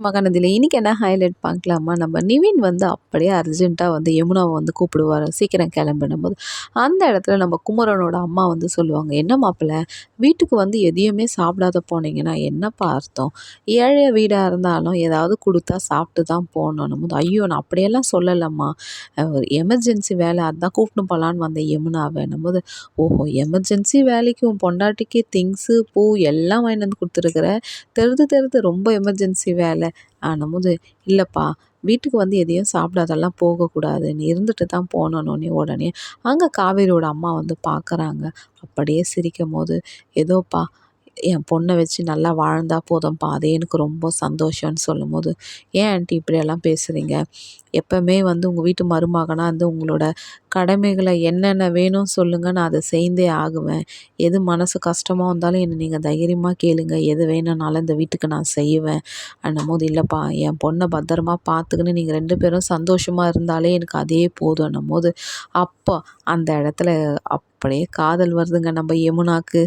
மகாநதியில இன்னைக்கு என்ன ஹைலைட் பார்க்கலாமா? நம்ம நிவின் வந்து அப்படியே அர்ஜென்ட்டா வந்து யமுனாவ வந்து கூப்பிடுவாரு. சீக்கிரம் கிளம்புன்னும்போது, அந்த இடத்துல நம்ம குமரனோட அம்மா வந்து சொல்லுவாங்க, "என்ன மாப்பிள வீட்டுக்கு வந்து எதையுமே சாப்பிடாத போனீங்கன்னா என்னப்பா அர்த்தம்? ஏழை வீடா இருந்தாலும் ஏதாவது குடுத்தா சாப்பிட்டு தான் போணுன்னும்போது." "ஐயோ! நான் அப்படியெல்லாம் சொல்லலம்மா. ஒரு எமர்ஜென்சி வேலை அதான் கூப்பிட்டுன்னு போலான்னு வந்தேன் யமுனாவன்னும்போது." "ஓஹோ! எமர்ஜென்சி வேலைக்கு உன் பொண்டாட்டிக்கு திங்ஸு, பூ எல்லாம் வாங்கிட்டு வந்து குடுத்துருக்குற. தெரிது தெரிது ரொம்ப எமர்ஜென்சி வேலை." ஆனம்போது, "இல்லப்பா, வீட்டுக்கு வந்து எதையும் சாப்பிடாதெல்லாம் போகக்கூடாது. நீ இருந்துட்டு தான் போனோன்னே." உடனே அங்க காவேரியோட அம்மா வந்து பார்க்குறாங்க. அப்படியே சிரிக்கும்போது, "ஏதோப்பா என் பொண்ண வச்சு நல்லா வாழ்ந்தா போதும்ப்பா. அதே எனக்கு ரொம்ப சந்தோஷம்னு." சொல்லும்போது, "ஏன் ஆன்ட்டி இப்படியெல்லாம் பேசுறீங்க? எப்பவுமே வந்து உங்க வீட்டு மருமகனா வந்து உங்களோட கடமைகள என்னென்ன வேணும் சொல்லுங்க. நான் அத செய்தே ஆகுவேன். எது மனசு கஷ்டமா இருந்தாலும் என்ன நீங்க தைரியமா கேளுங்க. எது வேணும்னாலும் இந்த வீட்டுக்கு நான் செய்வேன்." அன்னும்போது, "இல்லப்பா என் பொண்ண பத்திரமா பார்த்துக்கின்னு நீங்க 2 பேரும் சந்தோஷமா இருந்தாலே எனக்கு அதே போதும்ன்னும்போது." அப்போ அந்த இடத்துல அப்படியே காதல் வருதுங்க நம்ம யமுனாக்கு.